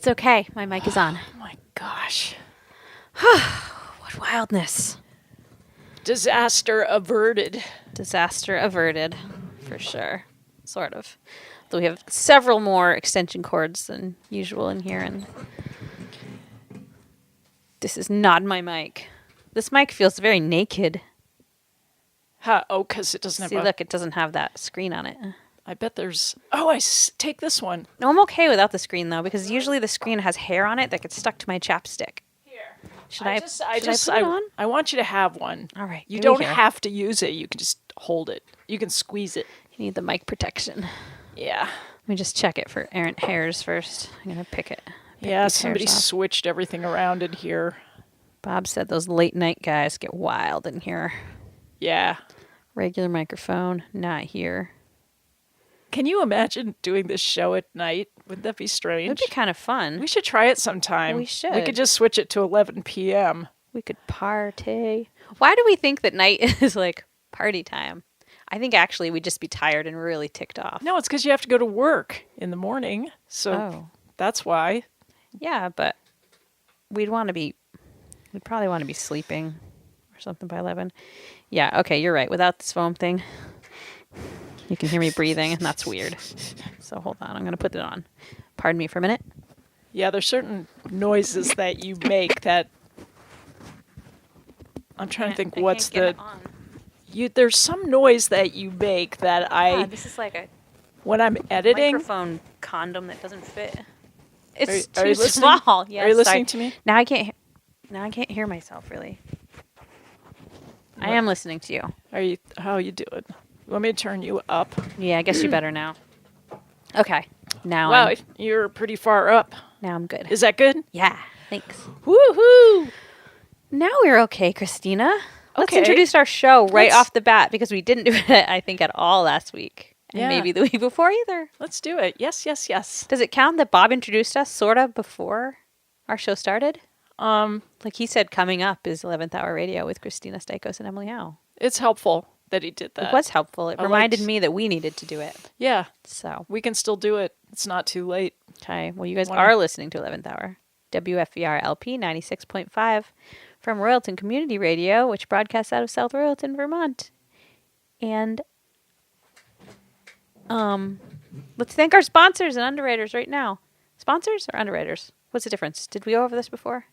It's okay. My mic is on. Oh my gosh. What wildness. Disaster averted. Disaster averted, for sure. Sort of. Though we have several more extension cords than usual in here, and this is not my mic. This mic feels very naked. Oh, because it doesn't See, have look, it doesn't have that screen on it. I bet there's... Oh, take this one. No, I'm okay without the screen, though, because usually the screen has hair on it that gets stuck to my chapstick. Here. Should I put it on? I want you to have one. All right. You don't have to use it. You can just hold it. You can squeeze it. You need the mic protection. Yeah. Let me just check it for errant hairs first. I'm going to pick it. Yeah, somebody switched everything around in here. Bob said those late night guys get wild in here. Yeah. Regular microphone, not here. Can you imagine doing this show at night? Wouldn't that be strange? It would be kind of fun. We should try it sometime. We should. We could just switch it to 11 p.m. We could party. Why do we think that night is like party time? I think actually we'd just be tired and really ticked off. No, it's because you have to go to work in the morning. So that's why. Yeah, but we'd probably want to be sleeping or something by 11. Yeah, okay, you're right. Without this foam thing, you can hear me breathing, and that's weird. So hold on, I'm going to put it on. Pardon me for a minute. Yeah, there's certain noises that you make that... I'm trying to think what's the... There's some noise that you make that this is like a... When I'm editing... microphone condom that doesn't fit. It's are you too small. Yes, are you listening to me? Now I can't hear myself, really. I am listening to you. How are you doing? You want me to turn you up? Yeah, I guess you better now. Okay. Now wow, you're pretty far up. Now I'm good. Is that good? Yeah. Thanks. Woohoo! Now we're okay, Kristina. Let's Okay. introduce our show off the bat because we didn't do it, I think, at all last week. And Yeah. maybe the week before either. Let's do it. Yes, yes, yes. Does it count that Bob introduced us sort of before our show started? Like he said, coming up is 11th Hour Radio with Kristina, Stykos, and Emily Howe. It's helpful that he did that. It was helpful. It reminded me that we needed to do it. Yeah. So We can still do it. It's not too late. okay. Well, you guys are listening to 11th Hour. WFVR LP 96.5 from Royalton Community Radio, which broadcasts out of South Royalton, Vermont. And let's thank our sponsors and underwriters right now. Sponsors or underwriters? What's the difference? Did we go over this before?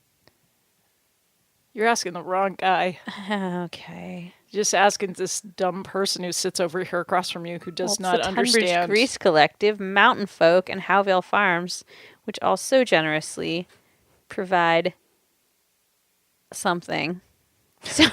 You're asking the wrong guy. Okay. You're just asking this dumb person who sits over here across from you who does not It's the understand. Tunbridge Grease Collective, Mountain Folk, and Howevale Farms, which also generously provide something So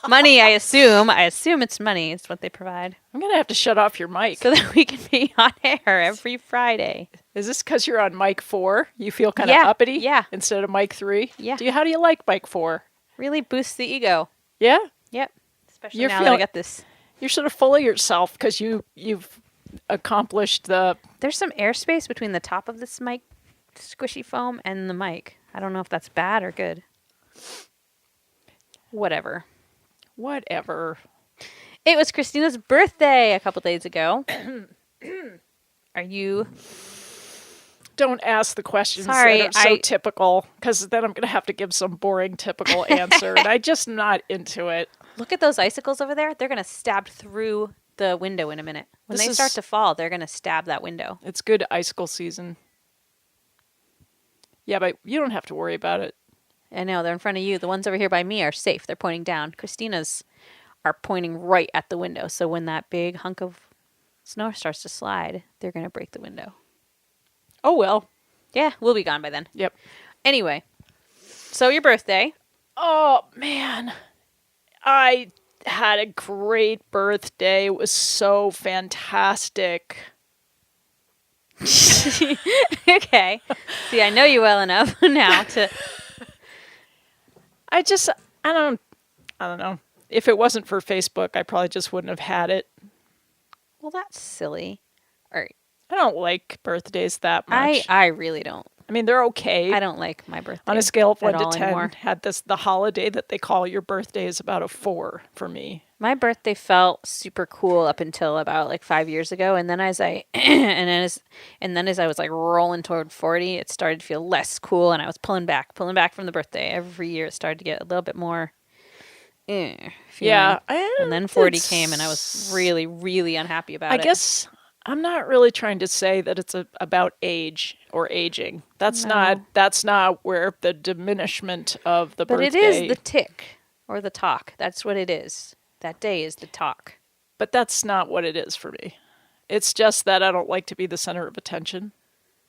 money, I assume it's money. It's what they provide. I'm going to have to shut off your mic. So that we can be on air every Friday. Is this because you're on mic 4? You feel kind of uppity? Yeah. Instead of mic 3? Yeah. How do you like mic 4? Really boosts the ego. Yeah? Yep. Especially now that I got this. You're sort of full of yourself because you've accomplished the... There's some airspace between the top of this mic squishy foam and the mic. I don't know if that's bad or good. Whatever. It was Kristina's birthday a couple days ago. Are you... Don't ask the questions Sorry, that are so typical, because then I'm going to have to give some boring typical answer, and I'm just not into it. Look at those icicles over there. They're going to stab through the window in a minute. When they start to fall, they're going to stab that window. It's good icicle season. Yeah, but you don't have to worry about it. I know, they're in front of you. The ones over here by me are safe. They're pointing down. Kristina's are pointing right at the window. So when that big hunk of snow starts to slide, they're going to break the window. Oh, well. Yeah, we'll be gone by then. Yep. Anyway, so your birthday. Oh, man. I had a great birthday. It was so fantastic. Okay. See, I know you well enough now to... I don't know. If it wasn't for Facebook, I probably just wouldn't have had it. Well, that's silly. All right. I don't like birthdays that much. I really don't. I mean, they're okay. I don't like my birthday. On a scale of 1 to 10, anymore. the holiday that they call your birthday is about a 4 for me. My birthday felt super cool up until about like 5 years ago, and then as I as I was like rolling toward 40, it started to feel less cool, and I was pulling back from the birthday. Every year, it started to get a little bit more. Feeling. Yeah, and then 40 came, and I was really, really unhappy about it. I guess I'm not really trying to say that it's about age or aging. That's not where the diminishment of the birthday. But it is the tick or the talk. That's what it is. That day is the talk. But that's not what it is for me. It's just that I don't like to be the center of attention.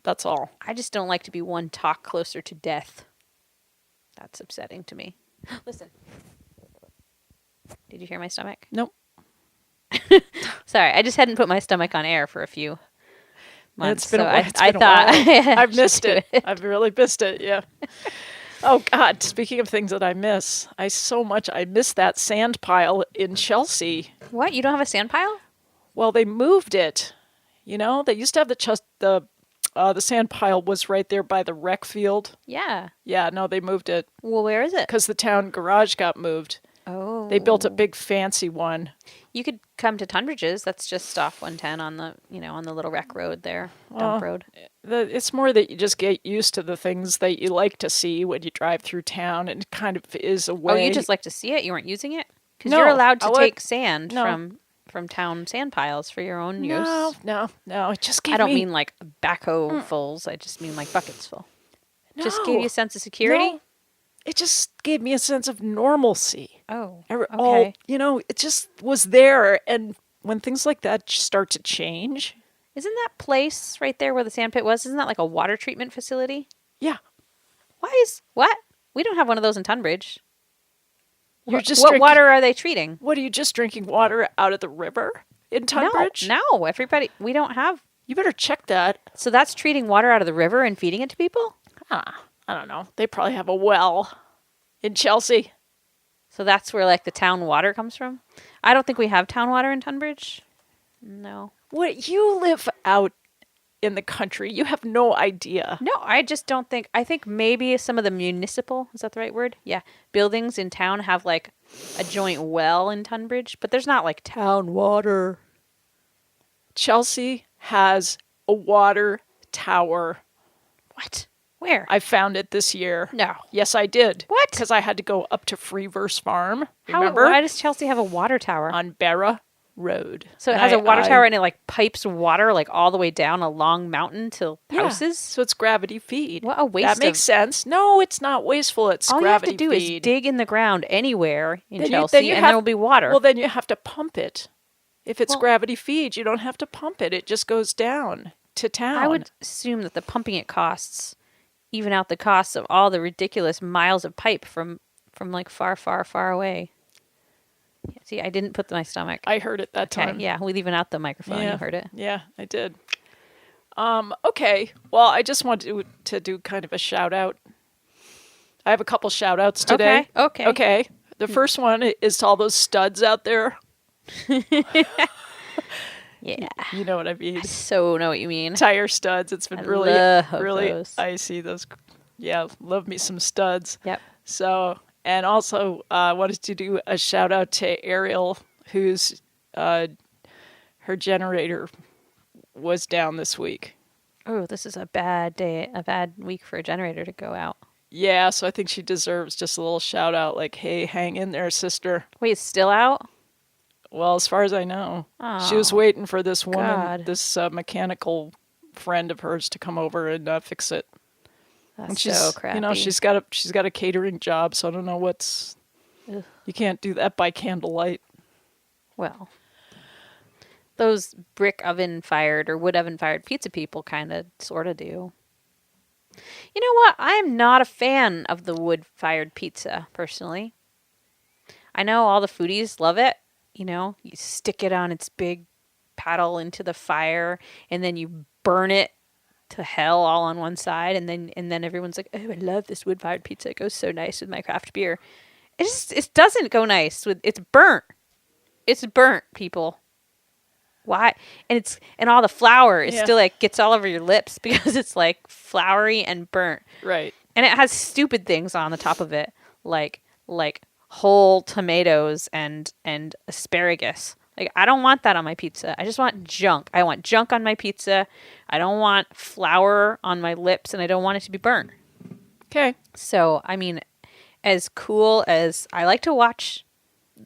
That's all. I just don't like to be one talk closer to death. That's upsetting to me. Listen. Did you hear my stomach? Nope. Sorry, I just hadn't put my stomach on air for a few months. It's been a while. I've missed it. I've really missed it, yeah. Oh, God, speaking of things that I miss, I miss that sand pile in Chelsea. What? You don't have a sand pile? Well, they moved it. You know, they used to have the sand pile was right there by the rec field. Yeah. Yeah, no, they moved it. Well, where is it? Because the town garage got moved. Oh. They built a big fancy one. You could come to Tunbridge's. That's just off 110 on the little rec road there, dump road. It's more that you just get used to the things that you like to see when you drive through town, and it kind of is a way. Oh, you just like to see it? You weren't using it? Because No, you're allowed to take sand No. from town sand piles for your own use. No. It just gave I don't mean like backhoe fulls. I just mean like buckets full. Just gave you a sense of security? No. It just gave me a sense of normalcy. Oh, okay. It just was there. And when things like that start to change. Isn't that place right there where the sand pit was, isn't that like a water treatment facility? Yeah. What? We don't have one of those in Tunbridge. What water are they treating? What, are you just drinking water out of the river in Tunbridge? No, everybody, we don't have. You better check that. So that's treating water out of the river and feeding it to people? I don't know. They probably have a well in Chelsea. So that's where like the town water comes from? I don't think we have town water in Tunbridge. No. What, you live out in the country. You have no idea. No, I just don't think. I think maybe some of the municipal, is that the right word? Yeah. Buildings in town have like a joint well in Tunbridge, but there's not like town water. Chelsea has a water tower. What? Where? I found it this year. No. Yes, I did. What? Because I had to go up to Freeverse Farm. Remember? Why does Chelsea have a water tower? On Barra Road. So it has a water tower and it like pipes water like all the way down a long mountain to houses? So it's gravity feed. What a waste. That makes sense. No, it's not wasteful. It's all gravity you have to do feed. is dig in the ground anywhere in Chelsea and there will be water. Well, then you have to pump it. If it's gravity feed, you don't have to pump it. It just goes down to town. I would assume that the pumping it costs even out the costs of all the ridiculous miles of pipe from from like far, far, far away. Yeah, see, I didn't put my stomach. I heard it that time. Okay, yeah, we leaving out the microphone. Yeah. You heard it. Yeah, I did. Okay. Well, I just want to do kind of a shout out. I have a couple shout outs today. Okay. The first one is to all those studs out there. Yeah. You know what I mean. I so know what you mean. Tire studs. It's been really those. icy. Those, yeah, love me some studs. Yep. So, and also wanted to do a shout out to Ariel, whose her generator was down this week. Oh, this is a bad day, a bad week for a generator to go out. Yeah, so I think she deserves just a little shout out, like, "Hey, hang in there, sister." Wait, it's still out? Well, as far as I know, Oh, she was waiting for this woman, God. this mechanical friend of hers, to come over and fix it. That's And she's, so crappy. you know, she's got a catering job, so I don't know what's. Ugh. You can't do that by candlelight. Well, those brick oven fired or wood oven fired pizza people kind of sort of do. You know what? I am not a fan of the wood fired pizza, personally. I know all the foodies love it. You know, you stick it on its big paddle into the fire and then you burn it to hell all on one side, and then everyone's like, "Oh, I love this wood fired pizza. It goes so nice with my craft beer." It doesn't go nice with it's burnt. It's burnt, people. Why? And all the flour is still like gets all over your lips because it's like floury and burnt. Right. And it has stupid things on the top of it, like whole tomatoes and asparagus. Like, I don't want that on my pizza. I just want junk. I want junk on my pizza. I don't want flour on my lips, and I don't want it to be burnt. Okay. So, I mean, as cool as I like to watch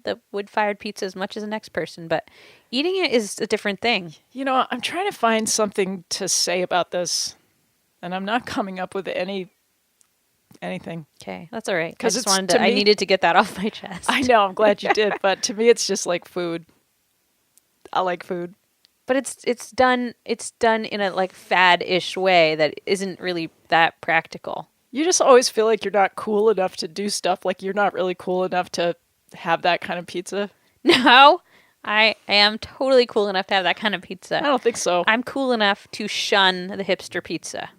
the wood-fired pizza as much as the next person, but eating it is a different thing. You know, I'm trying to find something to say about this, and I'm not coming up with anything. Okay, that's all right. 'Cause I needed to get that off my chest. I know, I'm glad you did, but to me it's just like food. I like food. But it's done in a like fad-ish way that isn't really that practical. You just always feel like you're not cool enough to do stuff, like you're not really cool enough to have that kind of pizza. No, I am totally cool enough to have that kind of pizza. I don't think so. I'm cool enough to shun the hipster pizza.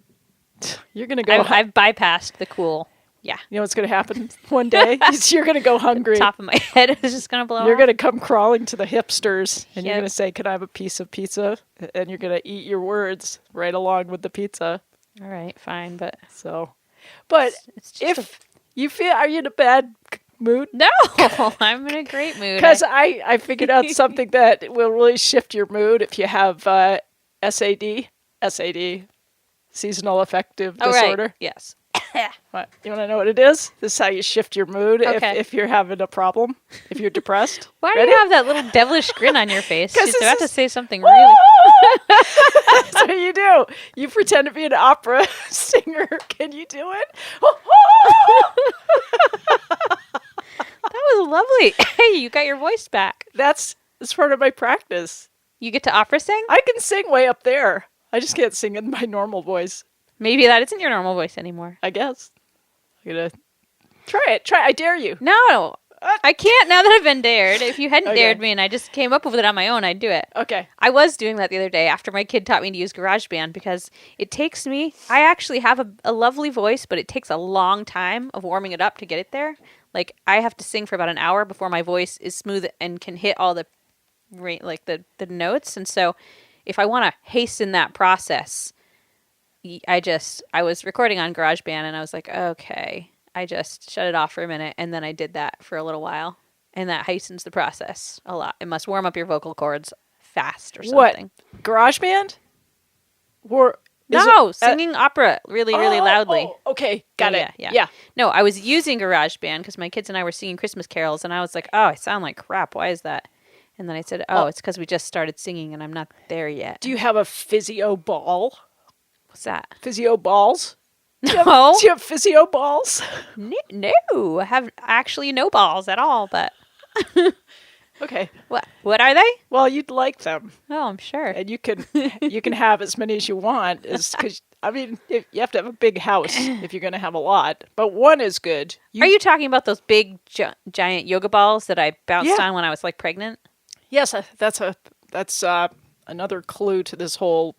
You're going to go... I've bypassed the cool. Yeah. You know what's going to happen one day? You're going to go hungry. The top of my head is just going to blow You're off. going to come crawling to the hipsters, and you're Yep. going to say, "Can I have a piece of pizza?" And you're going to eat your words right along with the pizza. All right, fine, but... So, but it's just if you feel... Are you in a bad mood? No, I'm in a great mood. Because I figured out something that will really shift your mood if you have SAD, seasonal affective disorder. Right. Yes. What? You want to know what it is? This is how you shift your mood Okay. if you're having a problem, if you're depressed. Why Ready? do you have that little devilish grin on your face? 'Cause She's this about to is- say something really... That's what you do. You pretend to be an opera singer. Can you do it? That was lovely. Hey, you got your voice back. That's part of my practice. You get to opera sing? I can sing way up there. I just can't sing in my normal voice, Maybe that isn't your normal voice anymore. I guess. I'm going to try it. I dare you. No, I can't now that I've been dared. If you hadn't Okay. dared me and I just came up with it on my own, I'd do it. Okay. I was doing that the other day after my kid taught me to use GarageBand because it takes me... I actually have a lovely voice, but it takes a long time of warming it up to get it there. Like, I have to sing for about an hour before my voice is smooth and can hit all the notes. And so if I want to hasten that process... I was recording on GarageBand and I was like, okay, I just shut it off for a minute and then I did that for a little while and that hastens the process a lot. It must warm up your vocal cords fast or something. What? GarageBand? Or No, singing opera really, really loudly. Oh, okay, got it. Yeah. No, I was using GarageBand because my kids and I were singing Christmas carols and I was like, oh, I sound like crap. Why is that? And then I said, it's because we just started singing and I'm not there yet. Do you have a physio ball? What's that? Physio balls? No. Do you have physio balls? No, I have actually no balls at all, but... Okay. What are they? Well, you'd like them. Oh, I'm sure. And you can have as many as you want. Because you have to have a big house if you're going to have a lot. But one is good. Are you talking about those big giant yoga balls that I bounced on when I was like pregnant? Yes, that's another clue to this whole.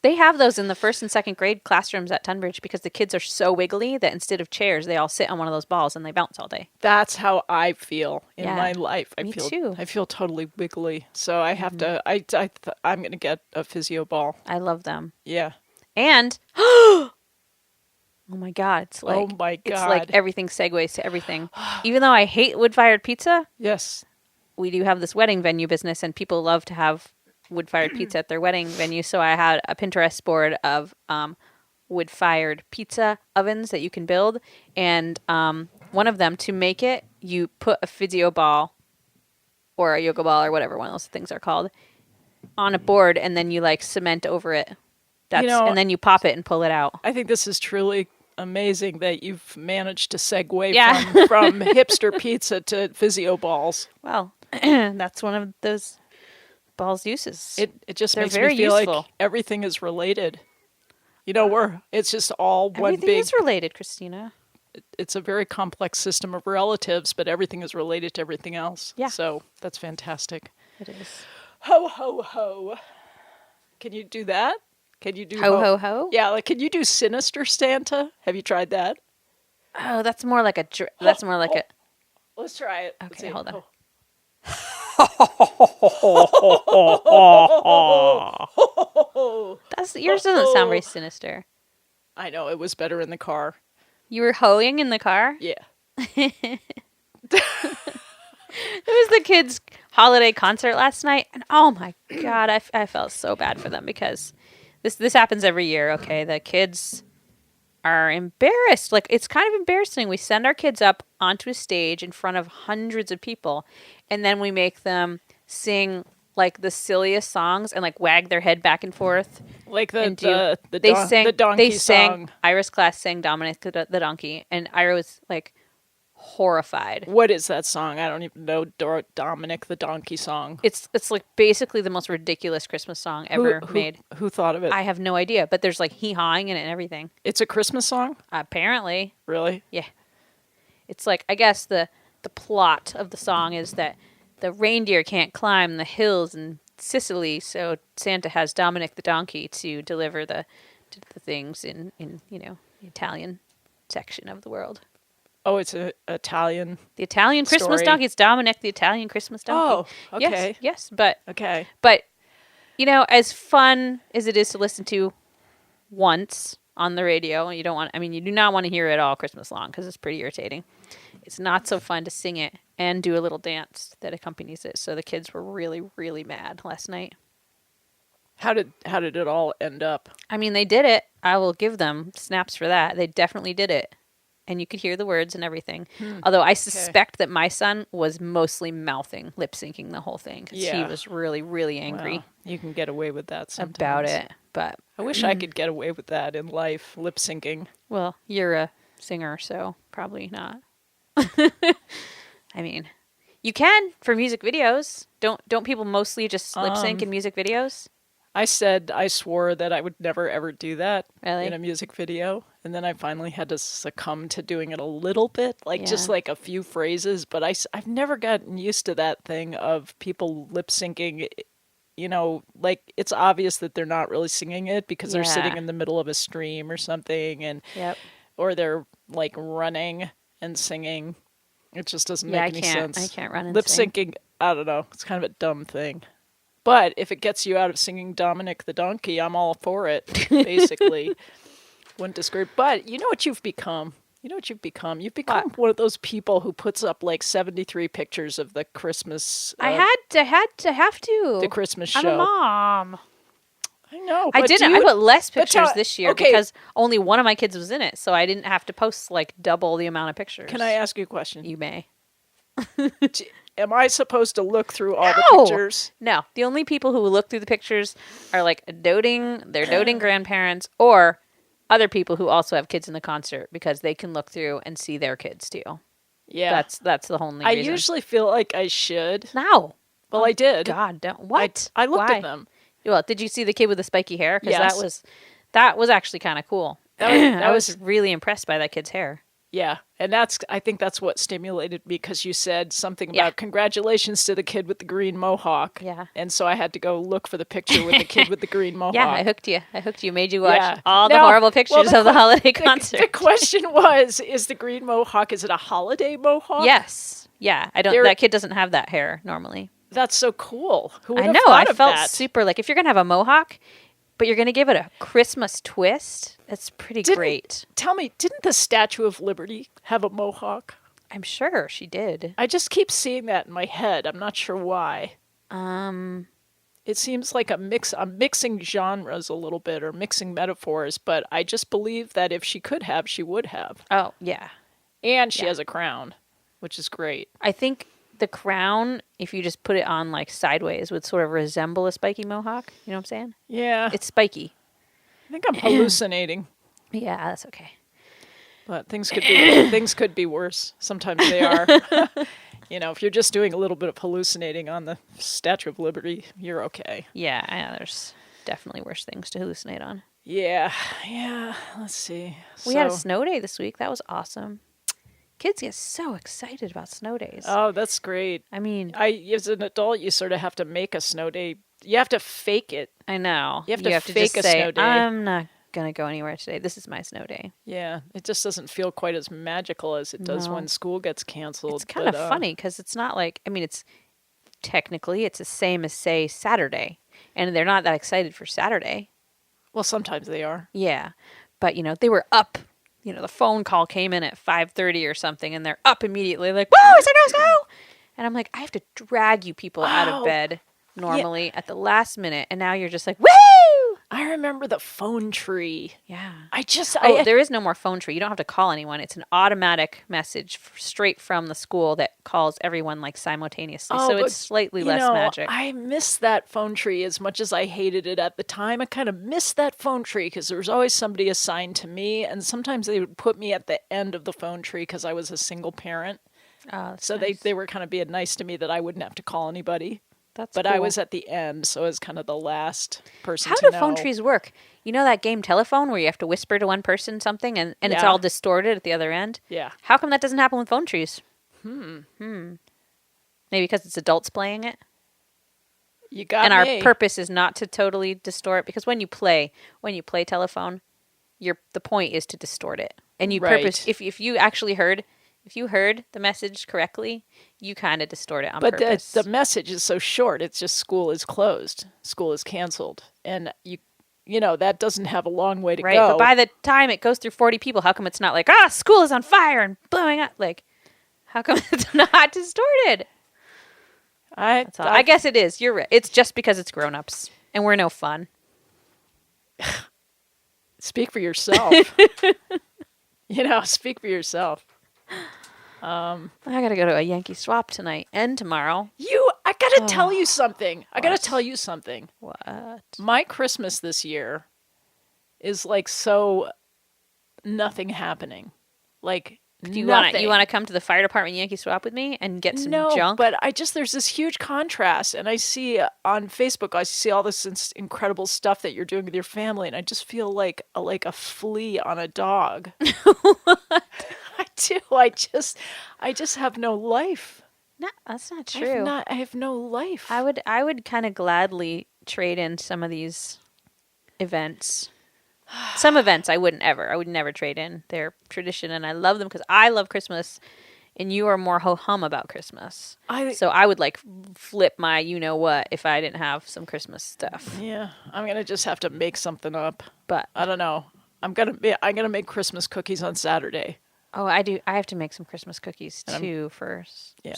They have those in the 1st and 2nd grade classrooms at Tunbridge because the kids are so wiggly that instead of chairs, they all sit on one of those balls and they bounce all day. That's how I feel in my life. Me too. I feel totally wiggly, so I have to. I'm going to get a physio ball. I love them. Yeah. And oh my god, it's like everything segues to everything. Even though I hate wood-fired pizza, yes, we do have this wedding venue business, and people love to have wood-fired pizza at their wedding venue. So I had a Pinterest board of wood-fired pizza ovens that you can build, and one of them, to make it, you put a physio ball or a yoga ball or whatever one of those things are called on a board, and then you like cement over it. And then you pop it and pull it out. I think this is truly amazing that you've managed to segue from hipster pizza to physio balls. Well, that's one of those balls' uses. It just They're makes very me feel useful. like everything is related. It's just all one big. Everything is related, Kristina. It's a very complex system of relatives, but everything is related to everything else. Yeah. So that's fantastic. It is. Ho, ho, ho. Can you do that? Can you do ho, ho, ho? Yeah, like can you do sinister Santa? Have you tried that? Oh, that's more like a. Let's try it. Okay, hold on. Yours doesn't sound very sinister. I know, it was better in the car. You were hoeing in the car? Yeah. It was the kids' holiday concert last night, and oh my god, I felt so bad for them because this happens every year. Okay, the kids are embarrassed. Like, it's kind of embarrassing. We send our kids up onto a stage in front of hundreds of people, and then we make them sing like the silliest songs and like wag their head back and forth. Like the donkey song. Ira's class sang Dominick the Donkey, and Ira was like horrified. What is that song? I don't even know Dominick the Donkey song. It's like basically the most ridiculous Christmas song ever made. Who thought of it? I have no idea, but there's like hee-hawing in it and everything. It's a Christmas song? Apparently. Really? Yeah. It's like, I guess the plot of the song is that the reindeer can't climb the hills in Sicily, so Santa has Dominick the Donkey to deliver the things in the Italian section of the world. Oh, it's an Italian. The Italian Christmas donkey. It's Dominick, the Italian Christmas donkey. Oh, okay. Yes, but okay. But as fun as it is to listen to once on the radio, you do not want to hear it all Christmas long because it's pretty irritating. It's not so fun to sing it and do a little dance that accompanies it. So the kids were really, really mad last night. How did it all end up? I mean, they did it. I will give them snaps for that. They definitely did it. And you could hear the words and everything. Although I suspect that my son was mostly mouthing, lip syncing the whole thing because he was really, really angry. Well, you can get away with that sometimes. About it, but I wish I could get away with that in life, lip syncing. Well, you're a singer, so probably not. I mean, you can for music videos. Don't people mostly just lip sync in music videos? I swore that I would never ever do that in a music video. And then I finally had to succumb to doing it a little bit, just like a few phrases. But I've never gotten used to that thing of people lip syncing. Like it's obvious that they're not really singing it because they're sitting in the middle of a stream or something, or they're like running and singing. It just doesn't make any sense. I can't run and lip syncing. I don't know. It's kind of a dumb thing. But if it gets you out of singing Dominick the Donkey, I'm all for it, basically. Wouldn't disagree. But you know what you've become? You've become one of those people who puts up like 73 pictures of the Christmas. I had to have to. The Christmas show. I'm a mom. I know. I didn't. I put less pictures this year because only one of my kids was in it, so I didn't have to post like double the amount of pictures. Can I ask you a question? You may. Am I supposed to look through all the pictures? No. The only people who look through the pictures are like doting grandparents or other people who also have kids in the concert because they can look through and see their kids too. Yeah. That's the only I reason. usually feel like I should. No. Well, I did. God, don't. What? I looked Why? at them. Well, did you see the kid with the spiky hair? Because Yes. that was actually kind of cool. I was really impressed by that kid's hair. Yeah, and I think that's what stimulated me, because you said something about congratulations to the kid with the green mohawk. Yeah. And so I had to go look for the picture with the kid with the green mohawk. Yeah, I hooked you. Made you watch all the horrible pictures of the holiday concert. The question was, is the green mohawk, is it a holiday mohawk? Yes. Yeah, that kid doesn't have that hair normally. That's so cool. Who would I have know. thought I of felt that? super like, if you're going to have a mohawk, but you're going to give it a Christmas twist, it's pretty great. Tell me, didn't the Statue of Liberty have a mohawk? I'm sure she did. I just keep seeing that in my head. I'm not sure why. It seems like I'm mixing genres a little bit, or mixing metaphors, but I just believe that if she could have, she would have. Oh, yeah. And she has a crown, which is great. I think the crown, if you just put it on like sideways, would sort of resemble a spiky mohawk. You know what I'm saying? Yeah. It's spiky. I think I'm hallucinating. Yeah, that's okay. But things could be worse. Sometimes they are. If you're just doing a little bit of hallucinating on the Statue of Liberty, you're okay. Yeah, there's definitely worse things to hallucinate on. Yeah. Let's see. We had a snow day this week. That was awesome. Kids get so excited about snow days. Oh, that's great. I mean, as an adult, you sort of have to make a snow day. You have to fake it. I know. You have to fake just a say, snow day. I'm not going to go anywhere today. This is my snow day. Yeah, it just doesn't feel quite as magical as it does when school gets canceled. It's kind of funny because it's not like, it's technically it's the same as, say, Saturday. And they're not that excited for Saturday. Well, sometimes they are. Yeah. But, they were up. The phone call came in at 5:30 or something, and they're up immediately like, whoa, is there no snow? And I'm like, I have to drag you people out of bed normally at the last minute, and now you're just like, woo! I remember the phone tree. Yeah. There is no more phone tree. You don't have to call anyone. It's an automatic message straight from the school that calls everyone like simultaneously. So it's slightly less magic. I miss that phone tree as much as I hated it at the time. I kind of missed that phone tree because there was always somebody assigned to me, and sometimes they would put me at the end of the phone tree because I was a single parent. So nice. They were kind of being nice to me that I wouldn't have to call anybody. But cool. I was at the end, so I was kind of the last person to know. How do phone trees work? You know that game Telephone where you have to whisper to one person something and it's all distorted at the other end? Yeah. How come that doesn't happen with phone trees? Maybe because it's adults playing it? You got and me. Our purpose is not to totally distort, because when you play Telephone, the point is to distort it. And you purpose, if you actually heard... If you heard the message correctly, you kind of distort it on purpose. But the message is so short. It's just school is closed. School is canceled. And that doesn't have a long way to go. Right, but by the time it goes through 40 people, how come it's not like, school is on fire and blowing up? Like, how come it's not distorted? I guess it is. You're right. It's just because it's grown-ups. And we're no fun. Speak for yourself. Speak for yourself. I gotta go to a Yankee swap tonight and tomorrow. I gotta tell you something. What? My Christmas this year is like so nothing happening. Like you want to come to the fire department Yankee swap with me and get some junk? But there's this huge contrast, and I see on Facebook, I see all this incredible stuff that you're doing with your family, and I just feel like a flea on a dog. What? I do. I just have no life. No, that's not true. I have no life. I would kind of gladly trade in some of these events. Some events I would never trade in. They're tradition, and I love them because I love Christmas, and you are more ho-hum about Christmas. So I would flip my you-know-what if I didn't have some Christmas stuff. Yeah, I'm going to just have to make something up. But I don't know. I'm gonna make Christmas cookies on Saturday. Oh, I do. I have to make some Christmas cookies too for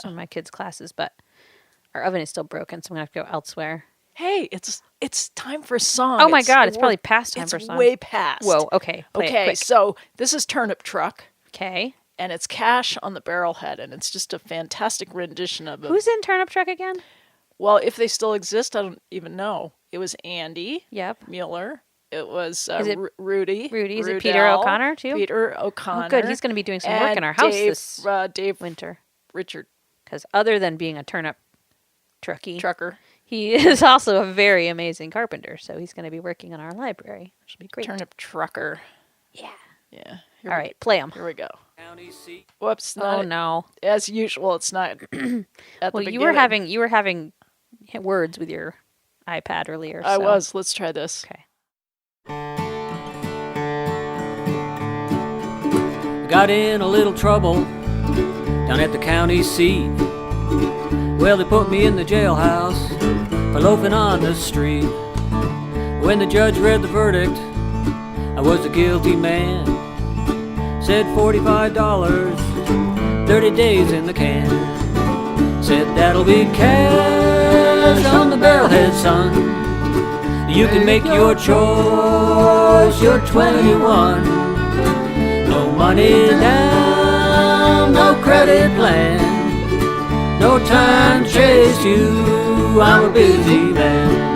some of my kids' classes, but our oven is still broken, so I'm gonna have to go elsewhere. Hey, it's time for a song. Oh my God, it's probably past time for a song. It's way past. Whoa, okay. Okay, so this is Turnip Truck. Okay. And it's Cash on the Barrelhead, and it's just a fantastic rendition of it. Who's in Turnip Truck again? Well, if they still exist, I don't even know. It was Andy. Yep. Mueller. It was it Rudy. Is it Peter O'Connor too? Peter O'Connor. Oh, good. He's going to be doing some work in our house this winter. Richard. Because other than being a turnip trucker, he is also a very amazing carpenter. So he's going to be working on our library, which will be great. Turnip trucker. Yeah. Yeah. All right, play them. Here we go. Whoops. Oh no. As usual, it's not. Well, you were having words with your iPad earlier. I was. Let's try this. Okay. Got in a little trouble down at the county seat. Well, they put me in the jailhouse for loafing on the street. When the judge read the verdict, I was a guilty man. Said $45, 30 days in the can. Said that'll be cash on the barrelhead, son. You can make your choice, you're 21. No money down, no credit plan. No time to chase you, I'm a busy man.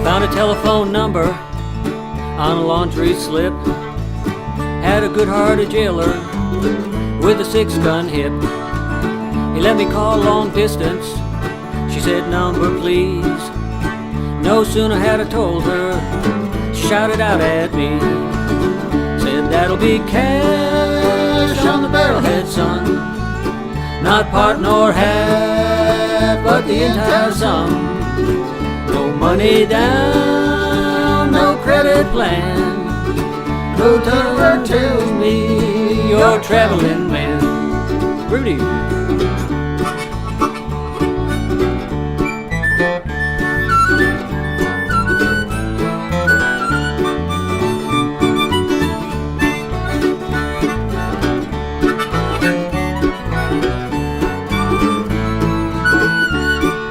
Found a telephone number on a laundry slip. Had a good-hearted jailer with a 6-gun hip. He let me call long distance. She said, number please. No sooner had I told her, she shouted out at me. Said that'll be cash on the barrelhead, son. Not part nor half, but the entire sum. No money down, no credit plan. No turn tells me you're a traveling man. Rudy.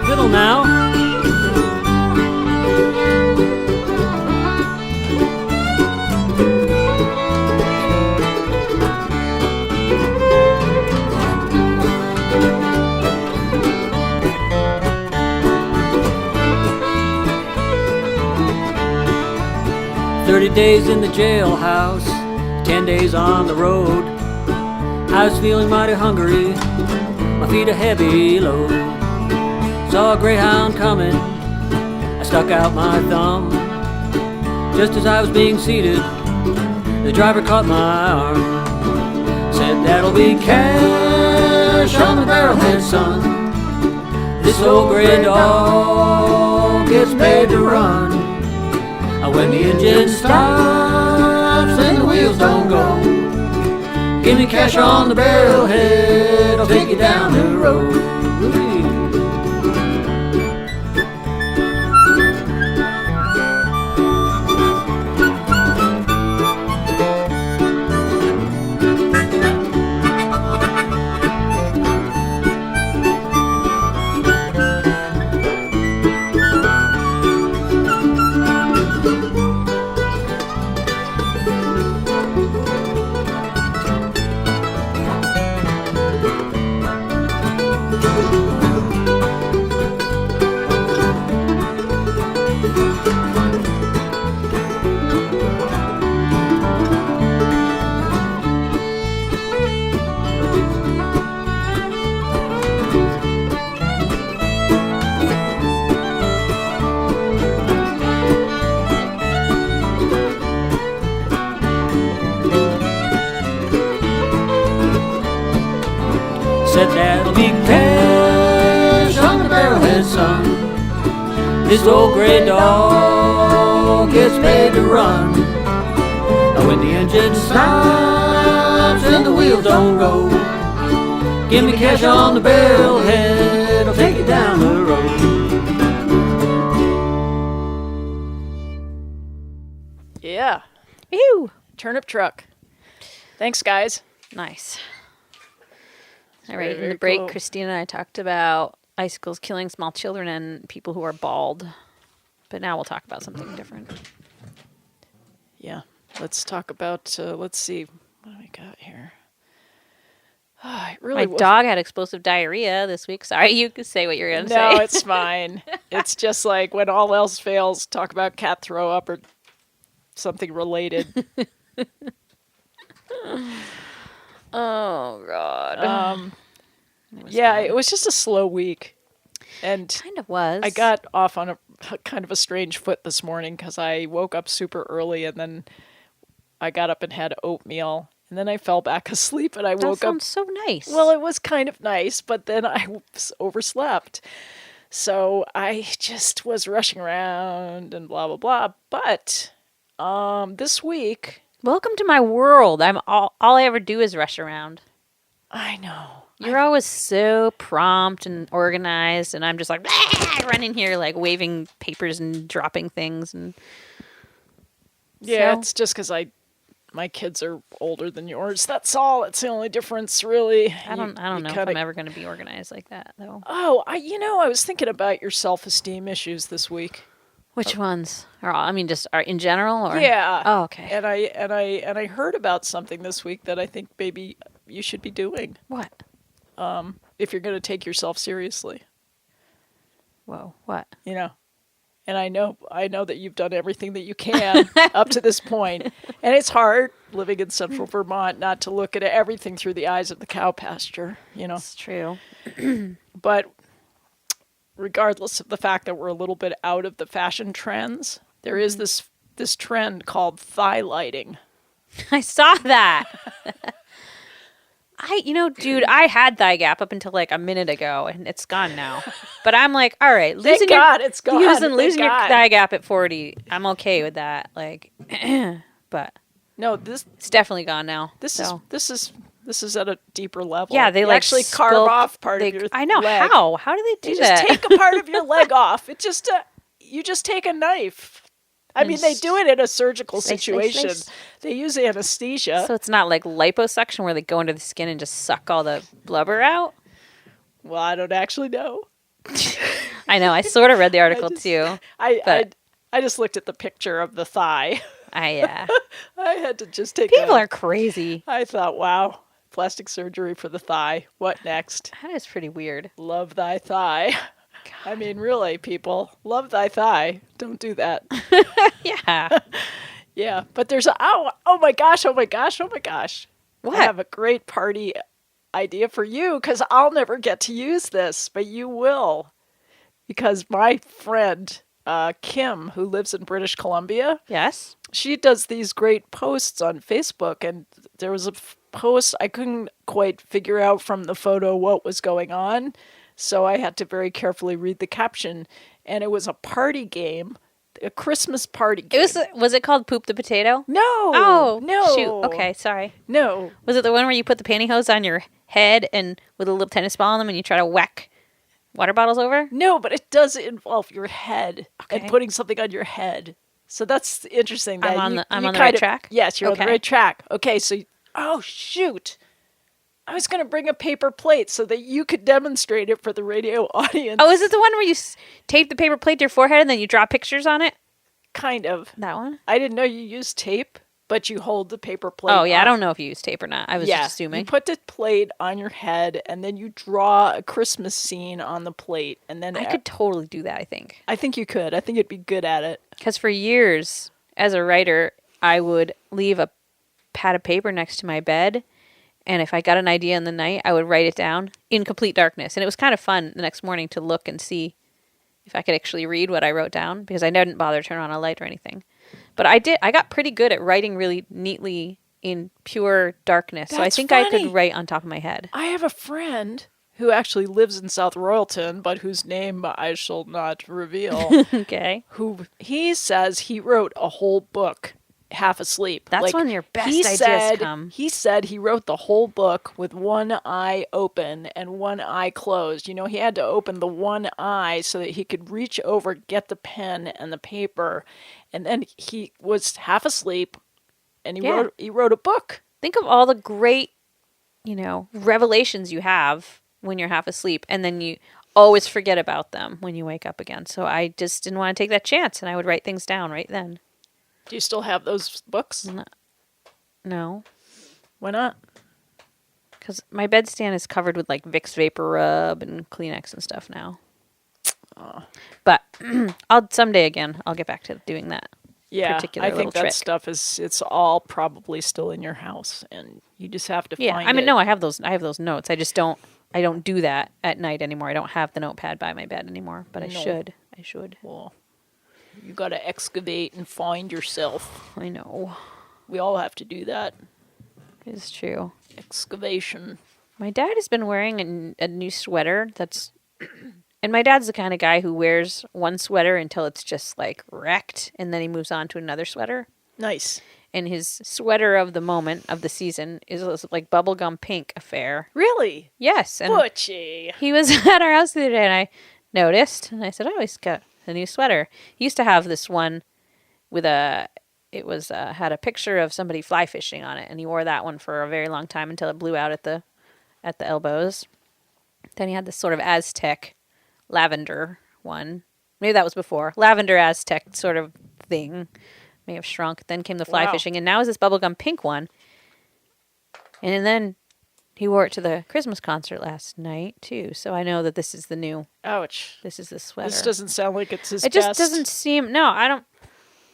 Fiddle now. Days in the jailhouse, 10 days on the road. I was feeling mighty hungry, my feet a heavy load. Saw a greyhound coming, I stuck out my thumb. Just as I was being seated, the driver caught my arm. Said that'll be cash on the barrelhead, son. This old grey dog gets paid to run. When the engine stops and the wheels don't go, give me cash on the barrelhead, I'll take you down the road. Said that'll be cash on the barrelhead, son. This old grey dog gets paid to run. When the engine stops and the wheels don't go, Give me cash on the barrelhead, I'll take you down the road. Yeah. Ew. Turnip truck. Thanks, guys. Nice. All right, in very the break, cool. Kristina and I talked about icicles killing small children and people who are bald. But now we'll talk about something different. Yeah. Let's talk about, let's see. What do we got here? My dog had explosive diarrhea this week. Sorry, you could say what you're going to say. No, it's fine. It's just like when all else fails, talk about cat throw up or something related. Oh, God. It was just a slow week. And kind of was. I got off on a kind of a strange foot this morning because I woke up super early and then I got up and had oatmeal. And then I fell back asleep and I woke up. That sounds so nice. Well, it was kind of nice, but then I overslept. So I just was rushing around and blah, blah, blah. But this week... Welcome to my world. All I ever do is rush around. I know. You're always so prompt and organized, and I'm just like running here, like waving papers and dropping things. And yeah, it's just because my kids are older than yours. That's all. It's the only difference, really. I don't know if I'm ever going to be organized like that, though. Oh, I was thinking about your self-esteem issues this week. Which ones? Or I mean, just in general, or yeah. Oh, okay. And I heard about something this week that I think maybe you should be doing. What? If you're going to take yourself seriously. Whoa! What? You know. And I know that you've done everything that you can up to this point. And it's hard living in central Vermont not to look at everything through the eyes of the cow pasture, you know. It's true. But regardless of the fact that we're a little bit out of the fashion trends, there is this trend called thigh lighting. I saw that. Dude, I had thigh gap up until like a minute ago, and it's gone now. But I'm like, all right, Thank God it's gone. Losing your thigh gap at 40, I'm okay with that. Like, but no, it's definitely gone now. This is at a deeper level. Yeah, they actually carve off part of your leg. I know how. How do they do that? Just take a part of your leg off. It just you just take a knife. I mean, they do it in a surgical situation. They use anesthesia. So it's not like liposuction where they go into the skin and just suck all the blubber out? Well, I don't actually know. I know. I sort of read the article too. I just looked at the picture of the thigh. I had to just take People are crazy. I thought, wow, plastic surgery for the thigh. What next? That is pretty weird. Love thy thigh. God. I mean, really, people, love thy thigh. Don't do that. Yeah. Yeah, but there's oh my gosh. What? I have a great party idea for you because I'll never get to use this, but you will. Because my friend, Kim, who lives in British Columbia. Yes. She does these great posts on Facebook, and there was a post I couldn't quite figure out from the photo what was going on. So I had to very carefully read the caption, and it was a party game, a Christmas party game. Was it called Poop the Potato? No. Oh, no. Shoot. Okay, sorry. No. Was it the one where you put the pantyhose on your head and with a little tennis ball on them and you try to whack water bottles over? No, but it does involve your head and putting something on your head. So that's interesting. That I'm on the right track? Yes, you're on the right track. Okay, so, oh, shoot. I was going to bring a paper plate so that you could demonstrate it for the radio audience. Oh, is it the one where you tape the paper plate to your forehead and then you draw pictures on it? Kind of. That one? I didn't know you used tape, but you hold the paper plate. Oh, yeah. I don't know if you use tape or not. I was just assuming. You put the plate on your head and then you draw a Christmas scene on the plate. And then I could totally do that, I think. I think you could. I think you'd be good at it. Because for years, as a writer, I would leave a pad of paper next to my bed. And if I got an idea in the night, I would write it down in complete darkness. And it was kind of fun the next morning to look and see if I could actually read what I wrote down because I didn't bother to turn on a light or anything. But I got pretty good at writing really neatly in pure darkness. So I think funny. I could write on top of my head. I have a friend who actually lives in South Royalton, but whose name I shall not reveal. Okay. Who he says he wrote a whole book half asleep. That's when your best ideas come. He said he wrote the whole book with one eye open and one eye closed. You know, he had to open the one eye so that he could reach over, get the pen and the paper, and then he was half asleep, and he wrote a book. Think of all the great, revelations you have when you're half asleep, and then you always forget about them when you wake up again. So I just didn't want to take that chance, and I would write things down right then. Do you still have those books? No. Why not? Because my bedstand is covered with like Vicks Vapor Rub and Kleenex and stuff now. But someday again, I'll get back to doing that. Yeah, I think that stuff it's all probably still in your house, and you just have to find it. I mean, no, I have those notes. I just don't do that at night anymore. I don't have the notepad by my bed anymore, but I should. Well, you got to excavate and find yourself. I know. We all have to do that. It's true. Excavation. My dad has been wearing a new sweater and my dad's the kind of guy who wears one sweater until it's just like wrecked, and then he moves on to another sweater. Nice. And his sweater of the moment, of the season, is like bubblegum pink affair. Really? Yes. And Butchy. He was at our house the other day, and I noticed, and I said, oh, he's got a new sweater. He used to have this one with had a picture of somebody fly fishing on it, and he wore that one for a very long time until it blew out at the elbows. Then he had this sort of Aztec lavender one. Maybe that was before. Lavender Aztec sort of thing. May have shrunk. Then came the fly fishing, and now is this bubblegum pink one. And then he wore it to the Christmas concert last night, too. So I know that this is the new... Ouch. This is the sweater. This doesn't sound like it's his best. It just doesn't seem... No, I don't...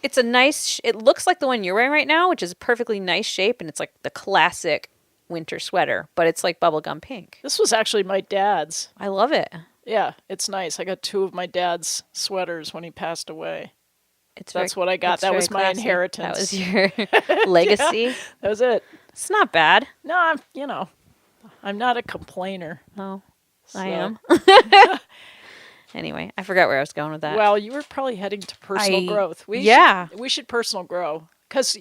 It's a nice... It looks like the one you're wearing right now, which is a perfectly nice shape, and it's like the classic winter sweater, but it's like bubblegum pink. This was actually my dad's. I love it. Yeah, it's nice. I got 2 of my dad's sweaters when he passed away. That's what I got. That was my inheritance. That was your legacy. Yeah, that was it. It's not bad. No, I'm not a complainer. No, so. I am. Anyway, I forgot where I was going with that. Well, you were probably heading to personal growth. We should personal grow. Because,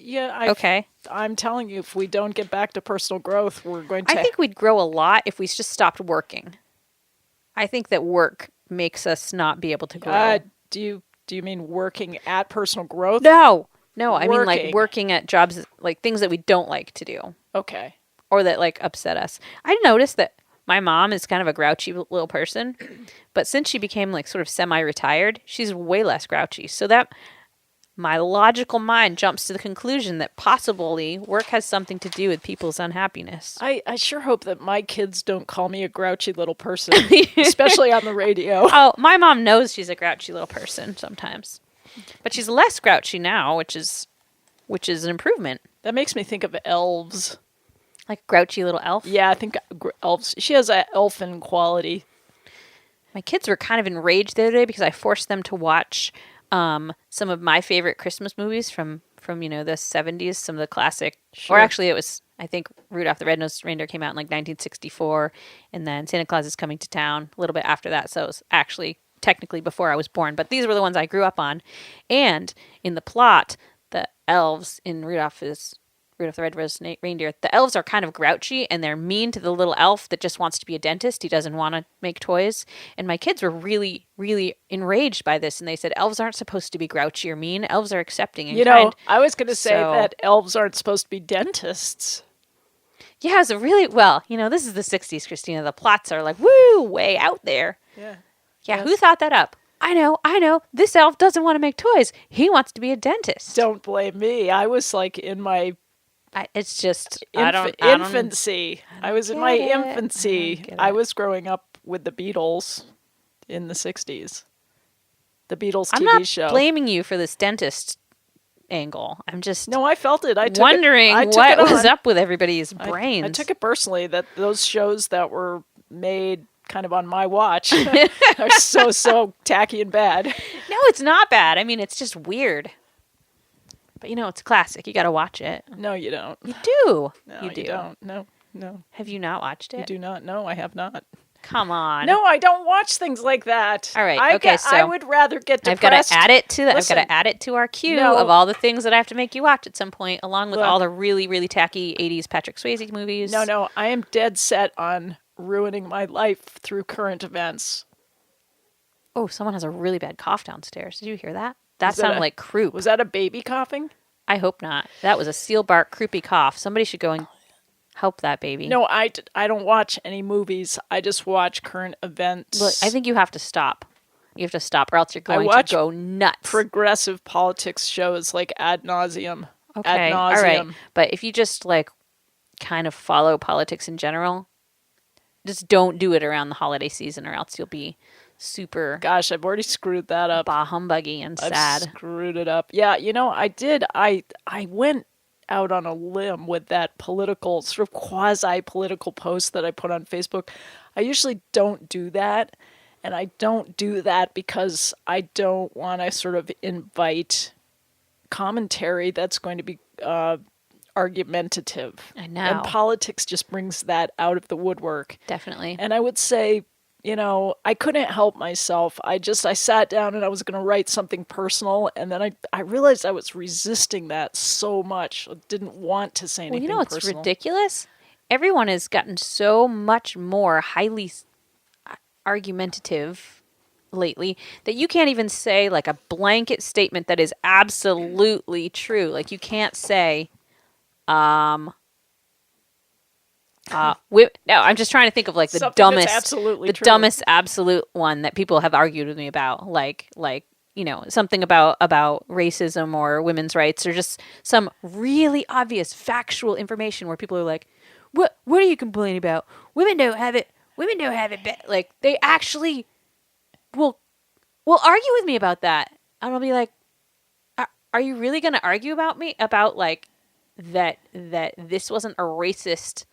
I'm telling you, if we don't get back to personal growth, we're going to... I think we'd grow a lot if we just stopped working. I think that work makes us not be able to grow. Do you mean working at personal growth? No. I mean like working at jobs, like things that we don't like to do. Okay. Or that like upset us. I noticed that my mom is kind of a grouchy little person, but since she became like sort of semi-retired, she's way less grouchy. So that my logical mind jumps to the conclusion that possibly work has something to do with people's unhappiness. I sure hope that my kids don't call me a grouchy little person, especially on the radio. Oh, my mom knows she's a grouchy little person sometimes. But she's less grouchy now, which is an improvement. That makes me think of elves. Like a grouchy little elf? Yeah, I think elves. She has an elfin quality. My kids were kind of enraged the other day because I forced them to watch some of my favorite Christmas movies from the 70s, some of the classic. Sure. Or actually, it was, I think, Rudolph the Red-Nosed Reindeer came out in like 1964, and then Santa Claus is Coming to Town a little bit after that. So it was actually technically before I was born, but these were the ones I grew up on. And in the plot, the elves in Rudolph the Red-Nosed Reindeer, the elves are kind of grouchy, and they're mean to the little elf that just wants to be a dentist. He doesn't want to make toys. And my kids were really, really enraged by this, and they said, elves aren't supposed to be grouchy or mean. Elves are accepting and kind. I was going to say that elves aren't supposed to be dentists. Yeah, it's this is the 60s, Kristina. The plots are like, woo, way out there. Yeah. Yeah, yes. Who thought that up? I know. This elf doesn't want to make toys. He wants to be a dentist. Don't blame me. I was like in my... It's just infancy. I was in my infancy. I was growing up with the Beatles in the 60s. The Beatles TV show. I'm not blaming you for this dentist angle. I'm just I felt it. Wondering what was up with everybody's brains. I took it personally that those shows that were made kind of on my watch are so tacky and bad. No, it's not bad. I mean, it's just weird. But it's a classic. You got to watch it. No, you don't. You do. No, you don't. No. Have you not watched it? You do not. No, I have not. Come on. No, I don't watch things like that. All right. So I would rather get depressed. I've got to add it to our queue of all the things that I have to make you watch at some point, along with all the really, really tacky 80s Patrick Swayze movies. No, I am dead set on ruining my life through current events. Oh, someone has a really bad cough downstairs. Did you hear that? That sounded like croup. Was that a baby coughing? I hope not. That was a seal bark croupy cough. Somebody should go and help that baby. No, I don't watch any movies. I just watch current events. Look, I think you have to stop. You have to stop, or else you're going to go nuts. Progressive politics shows like ad nauseum. Okay, all right. But if you just like kind of follow politics in general, just don't do it around the holiday season, or else you'll be super. Gosh, I've already screwed that up. Bah humbuggy and sad. I've screwed it up. Yeah, I did. I went out on a limb with that political, sort of quasi-political post that I put on Facebook. I usually don't do that, and I don't do that because I don't want to sort of invite commentary that's going to be argumentative. I know. And politics just brings that out of the woodwork. Definitely. And I would say, I couldn't help myself. I sat down and I was going to write something personal, and then I realized I was resisting that so much. I didn't want to say anything what's personal. Ridiculous? Everyone has gotten so much more highly argumentative lately that you can't even say like a blanket statement that is absolutely true. Like you can't say, no, I'm just trying to think of like the Something dumbest, absolutely true. dumbest absolute one that people have argued with me about, like something about racism or women's rights, or just some really obvious factual information where people are like, what are you complaining about? Women don't have it. Like they actually will argue with me about that, and I'll be like, are you really going to argue about me about like that this wasn't a racist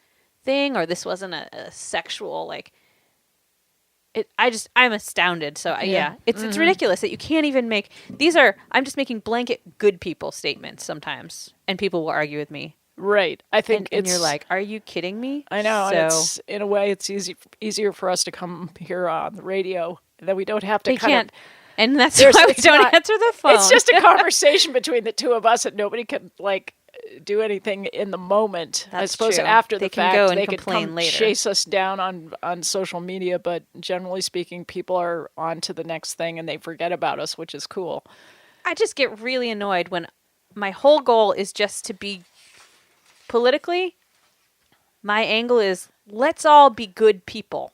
thing, or this wasn't a sexual like it? I'm astounded. So it's ridiculous that you can't even make I'm just making blanket good people statements sometimes, and people will argue with me. Right. I think and you're like, are you kidding me? I know. So, and it's in a way it's easier for us to come here on the radio, that we don't have to and that's why we don't answer the phone. It's just a conversation between the two of us, and nobody can like do anything in the moment. That's I suppose true. after the can fact, go and they could come later. chase us down on social media, but generally speaking, people are on to the next thing and they forget about us, which is cool. I just get really annoyed when my whole goal is just to be politically. My angle is let's all be good people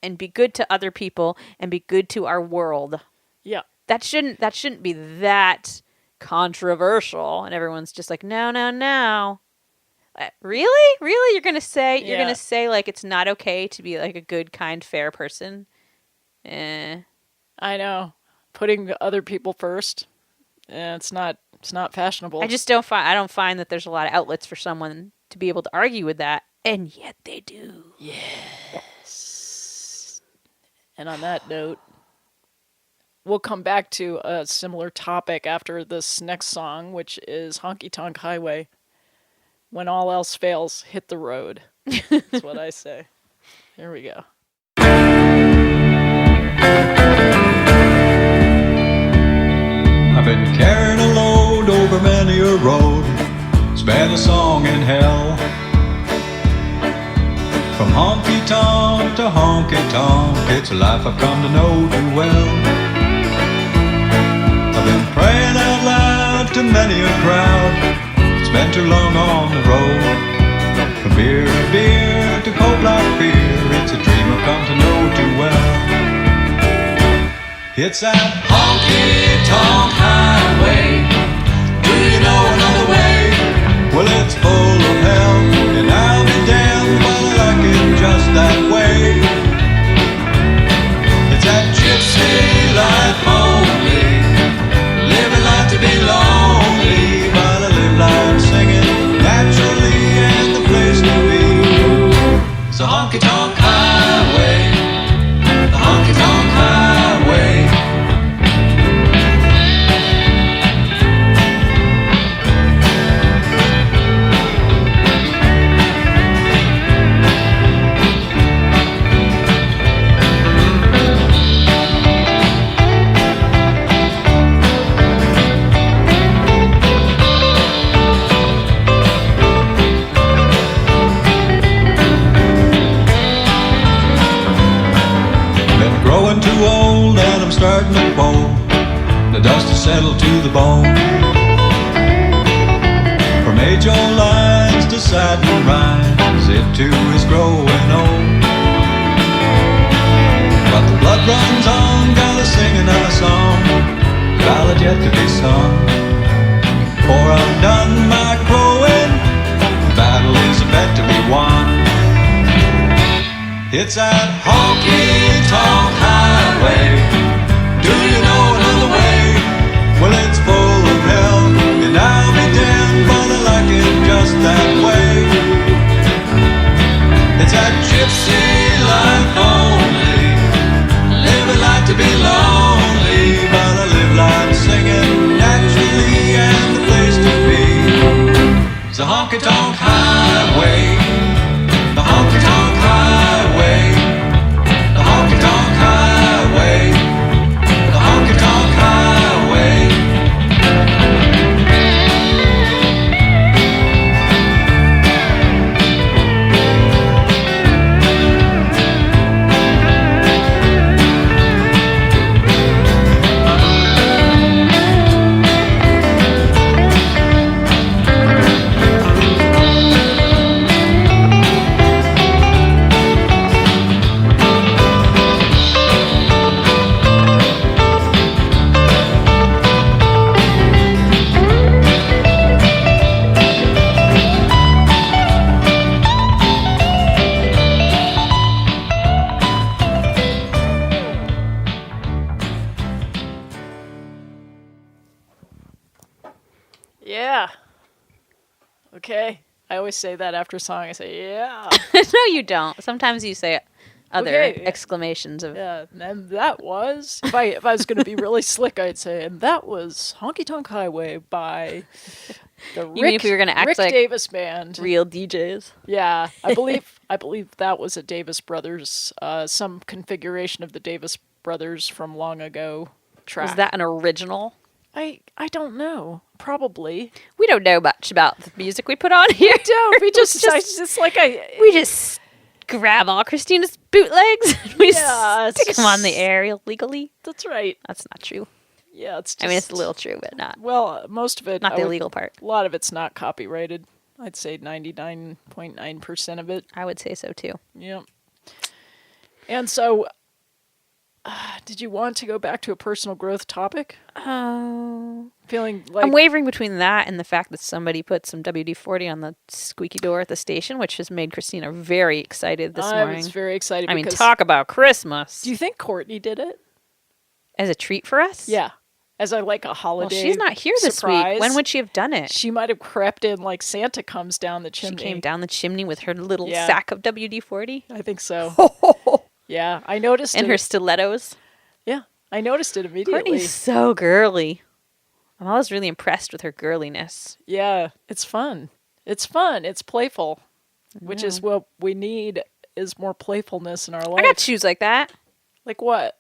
and be good to other people and be good to our world. Yeah. That shouldn't be that controversial, and everyone's just like, no. Really? You're gonna say like it's not okay to be like a good, kind, fair person? I know. Putting other people first. It's not fashionable. I just don't find that there's a lot of outlets for someone to be able to argue with that, and yet they do. Yes. And on that note, we'll come back to a similar topic after this next song, which is Honky Tonk Highway. When all else fails, hit the road. That's what I say. Here we go. I've been carrying a load over many a road. It's been a song in hell. From honky tonk to honky tonk, it's a life I've come to know too well. I've been praying out loud to many a crowd. It's been too long on the road. From beer to beer to cold like beer, it's a dream I've come to know too well. It's that honky tonk highway. Do you know another way? Well, it's full of hell, and I'll be damned, but I like it just that way. It's that gypsy life only, living life to be lonely, but I live life singing naturally, and the place to be. It's a honky tonk highway, the honky tonk highway. settled to the bone. From age-old lines to satin rhymes, it too is growing old. But the blood runs on, gotta sing another song, ballad yet to be sung. For I'm done my crowing, battle is a bet to be won. It's that honky-tonk highway. Do you know another way? Well, it's full of hell, and I'll be damned, but I like it just that way. It's that gypsy life only, living life to be lonely, but I live life singing naturally, and the place to be is the honky-tonk highway. The honky-tonk highway. The honky-tonk highway. The honky-tonk highway. Yeah. Okay. I always say that after a song. I say, yeah. No, you don't. Sometimes you say other Okay. exclamations of. Yeah, and that was, if I was going to be really slick, I'd say, and that was Honky Tonk Highway by the You mean if we were gonna act Rick like Davis Band. Real DJs. Yeah, I believe that was a Davis Brothers, some configuration of the Davis Brothers from long ago track. Was that an original? I don't know. Probably. We don't know much about the music we put on here. Don't. We just, we just grab all Kristina's bootlegs and we Yeah, it's stick them on just- the air illegally. That's right. That's not true. Yeah, it's just, I mean, it's a little true, but not most of it. not the illegal part. A lot of it's not copyrighted. I'd say 99.9% of it. I would say so too. Yeah. And so, did you want to go back to a personal growth topic? Feeling like I'm wavering between that and the fact that somebody put some WD-40 on the squeaky door at the station, which has made Kristina very excited this I morning. was very excited. I mean, because- talk about Christmas. Do you think Courtney did it? As a treat for us? Yeah, as a a Well, holiday. she's not here this surprise. week. When would she have done it? She might have crept in like Santa comes down the She chimney. came down the chimney with her little Yeah. sack of WD-40 I think so. Yeah, I noticed and it. her stilettos. Yeah, I noticed it immediately. Courtney's so girly. I'm always really impressed with her girliness. Yeah, it's fun. It's fun. It's playful, which is what we need is more playfulness in our life. I got shoes like that, Like what?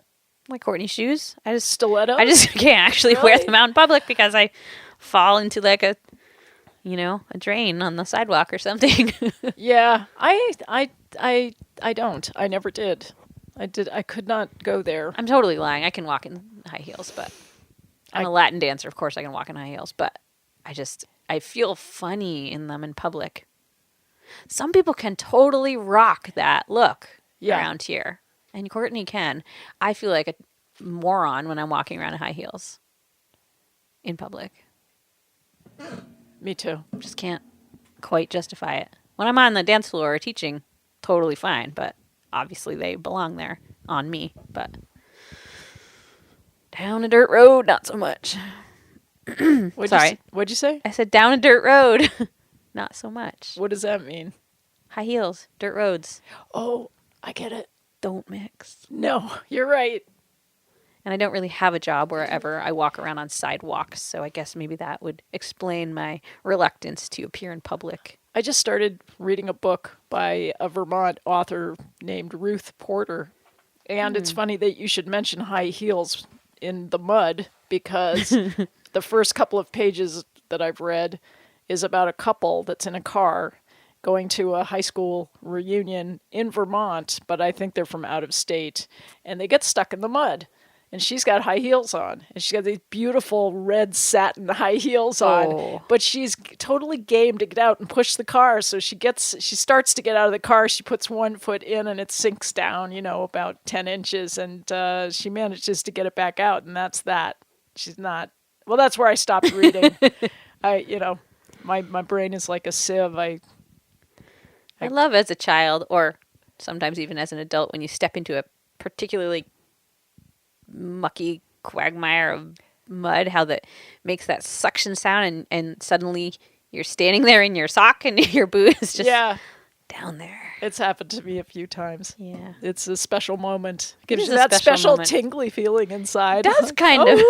like Courtney shoes. Stilettos? I just can't actually wear Really? them out in public because I fall into like a drain on the sidewalk or something. Yeah, I don't. I never did. I could not go there. I'm totally lying. I can walk in high heels, but I'm a Latin dancer. Of course I can walk in high heels, but I feel funny in them in public. Some people can totally rock that look around here. And Courtney can. I feel like a moron when I'm walking around in high heels in public. Me too. Just can't quite justify it. When I'm on the dance floor or teaching, totally fine, but obviously they belong there on me. But down a dirt road, not so much. What'd you say? I said down a dirt road, not so much. What does that mean? High heels, dirt roads, Oh, I get it. don't mix. No, you're right. And I don't really have a job wherever I walk around on sidewalks, so I guess maybe that would explain my reluctance to appear in public. I just started reading a book by a Vermont author named Ruth Porter. And it's funny that you should mention high heels in the mud because the first couple of pages that I've read is about a couple that's in a car going to a high school reunion in Vermont, but I think they're from out of state, and they get stuck in the mud and she's got high heels on, and she's got these beautiful red satin high heels on, but she's totally game to get out and push the car. So she starts to get out of the car. She puts one foot in and it sinks down, about 10 inches, and she manages to get it back out. And that's that. She's not, well, that's where I stopped reading. My brain is like a sieve. I love as a child, or sometimes even as an adult, when you step into a particularly mucky quagmire of mud, how that makes that suction sound, and suddenly you're standing there in your sock and your boot is just down there. It's happened to me a few times. Yeah. It's a special moment. Gives you that special tingly feeling inside. It does kind of.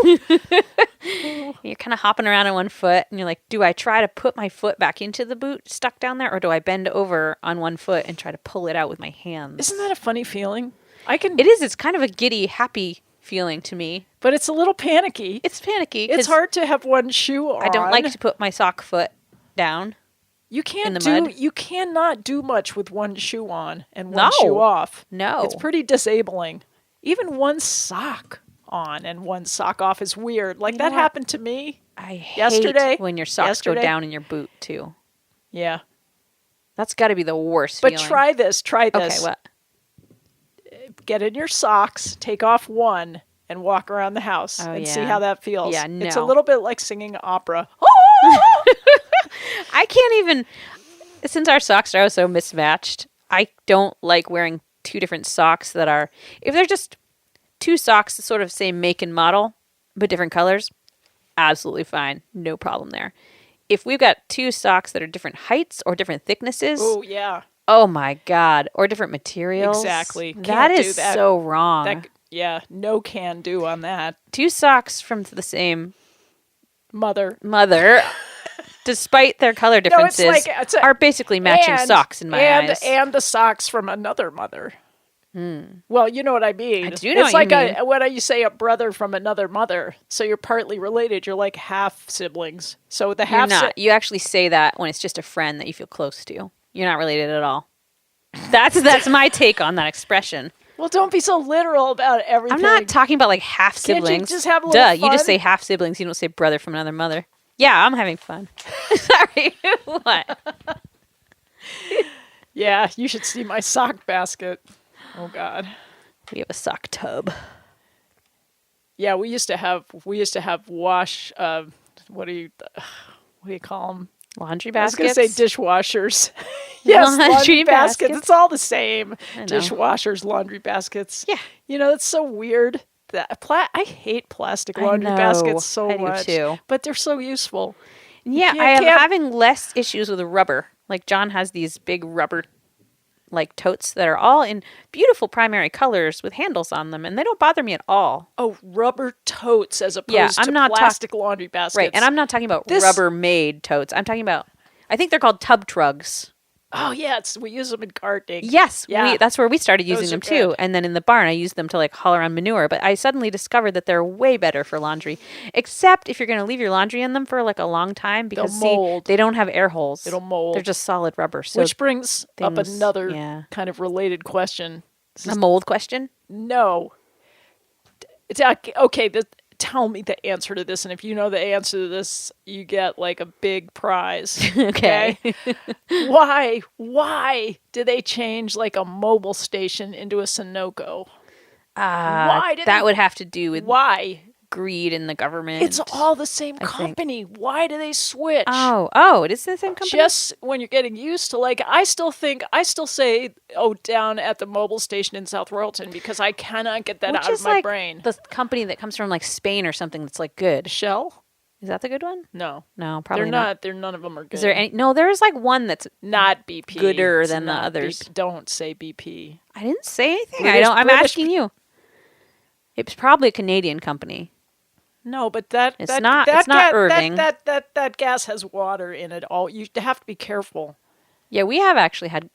You're kind of hopping around on one foot and you're like, do I try to put my foot back into the boot stuck down there, or do I bend over on one foot and try to pull it out with my hands? Isn't that a funny feeling? It is. It's kind of a giddy, happy feeling to me. But it's a little panicky. It's panicky. It's hard to have one shoe on. I don't like to put my sock foot down. You cannot do much with one shoe on and one shoe off. No. It's pretty disabling. Even one sock on and one sock off is weird. Like that happened to me yesterday. Hate when your socks go down in your boot too. Yeah. That's got to be the worst But feeling. try this. Okay, what? Get in your socks, take off one, and walk around the house and see how that feels. Yeah, no. It's a little bit like singing opera. I can't even, since our socks are so mismatched, I don't like wearing two different socks that are, if they're just two socks, sort of same make and model, but different colors, absolutely fine. No problem there. If we've got two socks that are different heights or different thicknesses. Oh, yeah. Oh, my God. Or different materials. Exactly. That is so wrong. No can do on that. Two socks from the same mother. Despite their color differences, are basically matching socks in my eyes. And the socks from another mother. Well, you know what I mean. I do know it's what like you mean. when you say a brother from another mother. So you're partly related. You're like half siblings. So the half. You're not. You actually say that when it's just a friend that you feel close to. You're not related at all. That's my take on that expression. Well, don't be so literal about everything. I'm not talking about like half siblings. Can't you just have a little fun? You just say half siblings. You don't say brother from another mother. Yeah, I'm having fun. Sorry. What? Yeah, you should see my sock basket. Oh God. We have a sock tub. Yeah, we used to have wash. What do you call them? Laundry baskets. I was going to say dishwashers. Yes, laundry baskets. It's all the same. Dishwashers, laundry baskets. Yeah. That's so weird. I hate plastic laundry baskets so much. I do too. But they're so useful. Yeah, I am having less issues with rubber. Like John has these big rubber like totes that are all in beautiful primary colors with handles on them, and they don't bother me at all. Oh, rubber totes as opposed to plastic laundry baskets. Right, and I'm not talking about rubber-made totes. I'm talking about, I think they're called tub trugs. Oh, yeah, we use them in gardening. Yes, that's where we started using them too. Good. And then in the barn, I used them to like haul around manure. But I suddenly discovered that they're way better for laundry, except if you're going to leave your laundry in them for like a long time, because they don't have air holes. It'll mold. They're just solid rubber. So which brings up another kind of related question. A mold question? No. It's okay. Tell me the answer to this, and if you know the answer to this, you get like a big prize. Okay. Why did they change like a Mobil station into a Sunoco? That would have to do with greed in the government. It's all the same company. Why do they switch? Oh, it is the same company? Just when you're getting used to, like, I still say, down at the Mobil station in South Royalton, because I cannot get that out of my brain. The company that comes from like Spain or something that's like good. Shell? Is that the good one? No, probably not. None of them are good. Is there any? No, there is like one that's not BP. Gooder than the others. Don't say BP. I didn't say anything. I'm asking you. It's probably a Canadian company. No, but it's not Irving. That gas has water in it. You have to be careful. Yeah, we have actually had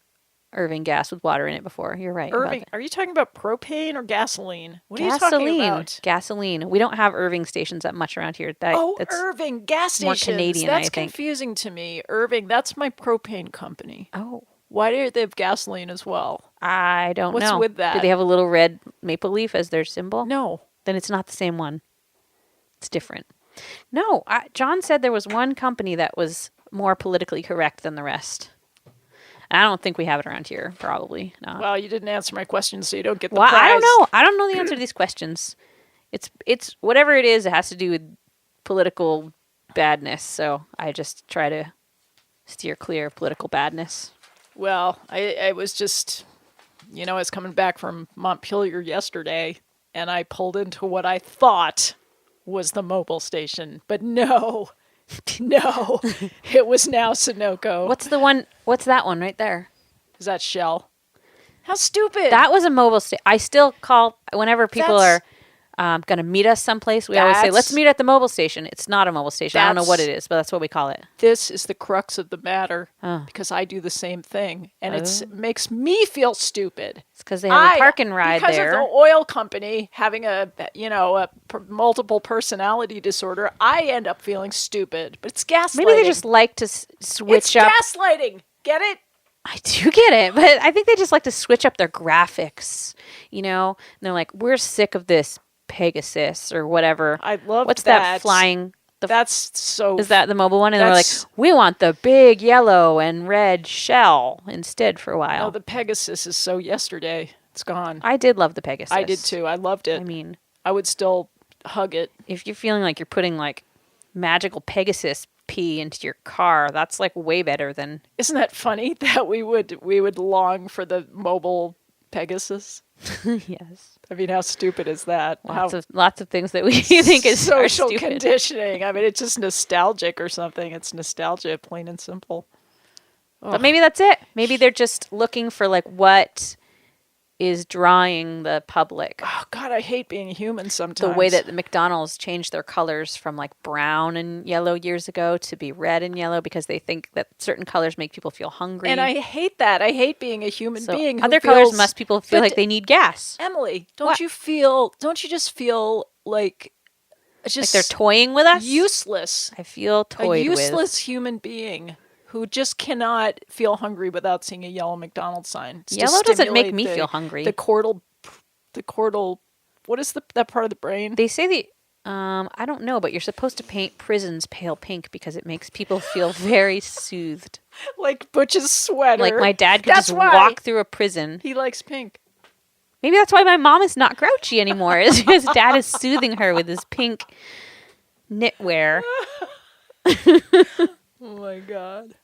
Irving gas with water in it before. You're right. Irving, are you talking about propane or gasoline? What are you talking about? Gasoline. We don't have Irving stations that much around here. That's Irving gas stations. More Canadian, that's I think. Confusing to me. Irving, that's my propane company. Oh. Why do they have gasoline as well? I don't know. What's with that? Do they have a little red maple leaf as their symbol? No. then it's not the same one. It's different. No, John said there was one company that was more politically correct than the rest. And I don't think we have it around here. Probably not. Well, you didn't answer my question, so you don't get the prize. I don't know. I don't know the answer to these questions. It's whatever it is. It has to do with political badness. So I just try to steer clear of political badness. Well, I was just, I was coming back from Montpelier yesterday, and I pulled into what I thought was the Mobil station, but no, it was now Sunoco. What's that one right there? Is that Shell? How stupid! That was a Mobil station. I still call whenever people are going to meet us someplace. We always say, "Let's meet at the Mobil station." It's not a Mobil station. I don't know what it is, but that's what we call it. This is the crux of the matter because I do the same thing, and it makes me feel stupid. It's because they have a park and ride because there. Because of the oil company having a multiple personality disorder, I end up feeling stupid. But it's gaslighting. Maybe they just like to switch up. It's gaslighting. Get it? I do get it, but I think they just like to switch up their graphics. And they're like, "We're sick of this Pegasus or whatever." I love What's that flying? That's so. Is that the Mobil one? And they're like, "We want the big yellow and red shell instead for a while." No, the Pegasus is so yesterday. It's gone. I did love the Pegasus. I did too. I loved it. I mean, I would still hug it. If you're feeling like you're putting like magical Pegasus pee into your car, that's like way better than. Isn't that funny that we would long for the Mobil Pegasus? Yes. I mean, how stupid is that? Lots of things that we think is social conditioning. I mean, it's just nostalgic or something. It's nostalgia, plain and simple. But maybe that's it. Maybe they're just looking for like what is drawing the public. Oh God, I hate being human sometimes. The way that the McDonald's changed their colors from like brown and yellow years ago to be red and yellow because they think that certain colors make people feel hungry. And I hate that. I hate being a human being. Other colors must people feel like they need gas. Emily, don't you just feel like just like they're toying with us? Useless. I feel toyed with. A useless human being who just cannot feel hungry without seeing a yellow McDonald's sign. It's yellow doesn't make me feel hungry. The cortical, what is that part of the brain? They say I don't know, but you're supposed to paint prisons pale pink because it makes people feel very soothed. Like Butch's sweater. Like my dad could just walk through a prison. He likes pink. Maybe that's why my mom is not grouchy anymore, is because dad is soothing her with his pink knitwear. Oh my God.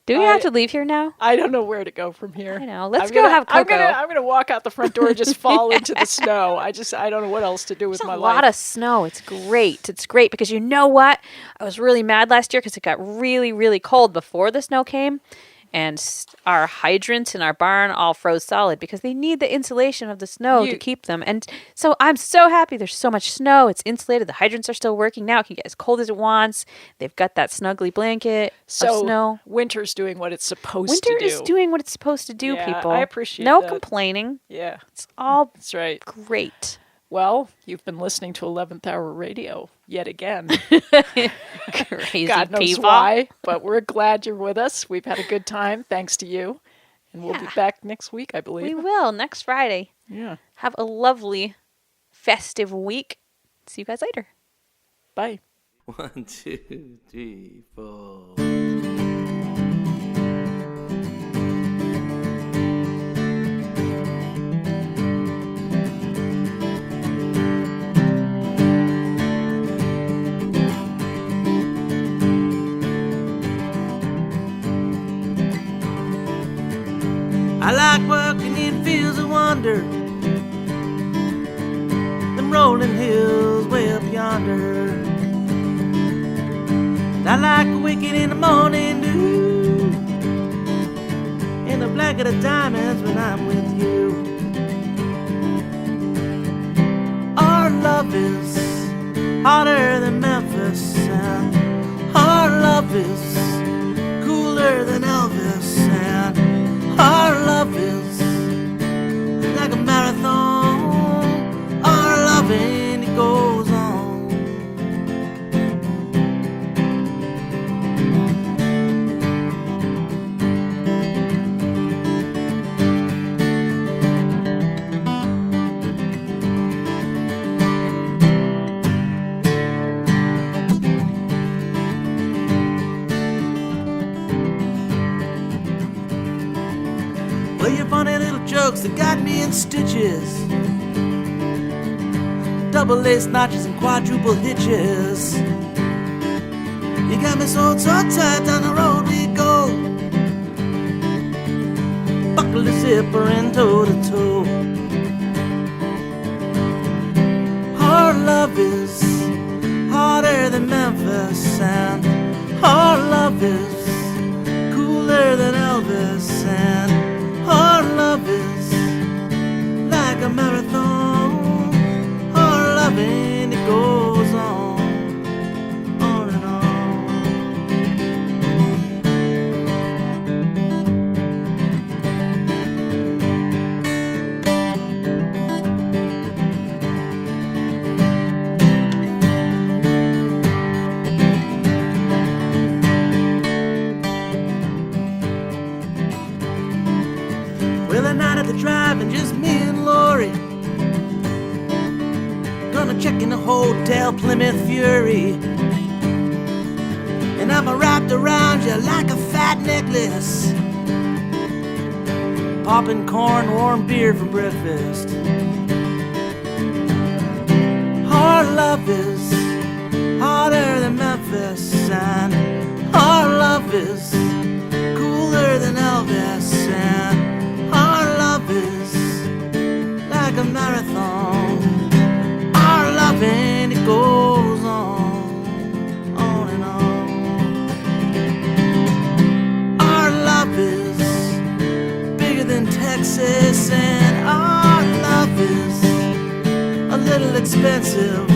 Do we have to leave here now? I don't know where to go from here. I know. Let's go have cocoa. I'm gonna walk out the front door and just fall into the snow. I don't know what else to do with my life. There's a lot of snow. It's great. It's great because you know what? I was really mad last year because it got really, really cold before the snow came. And our hydrants in our barn all froze solid because they need the insulation of the snow to keep them. And so I'm so happy there's so much snow. It's insulated. The hydrants are still working now. It can get as cold as it wants. They've got that snuggly blanket of snow. Winter's doing what it's supposed to do. Winter is doing what it's supposed to do, people. I appreciate that. No complaining. Yeah. It's all That's right. Great. Well, you've been listening to 11th Hour Radio yet again. Crazy God knows people. why, but we're glad you're with us. We've had a good time, thanks to you. And we'll be back next week, I believe. We will, next Friday. Yeah. Have a lovely, festive week. See you guys later. Bye. 1, 2, 3, 4. I like working in fields of wonder, them rolling hills way up yonder. And I like waking in the morning dew, in the blanket of diamonds when I'm with you. Our love is hotter than Memphis, and our love is cooler than Elvis, and our love is like a marathon. Our loving, it goes on. Well, your funny little jokes that got me in stitches, double lace notches and quadruple hitches. You got me so tight, down the road we go. Buckle the zipper and toe to toe. Our love is hotter than Memphis, and our love is cooler than Elvis, and our love is like a marathon. Our loving, it goes on and on. Well, a night at the drive-in, just me and Lori. Gonna check in the hotel, Plymouth Fury. And I'm wrapped around you like a fat necklace. Popping corn, warm beer for breakfast. Our love is hotter than Memphis, and our love is cooler than Elvis, and our love is like a marathon. Our loving, it goes on and on. Our love is bigger than Texas, and our love is a little expensive.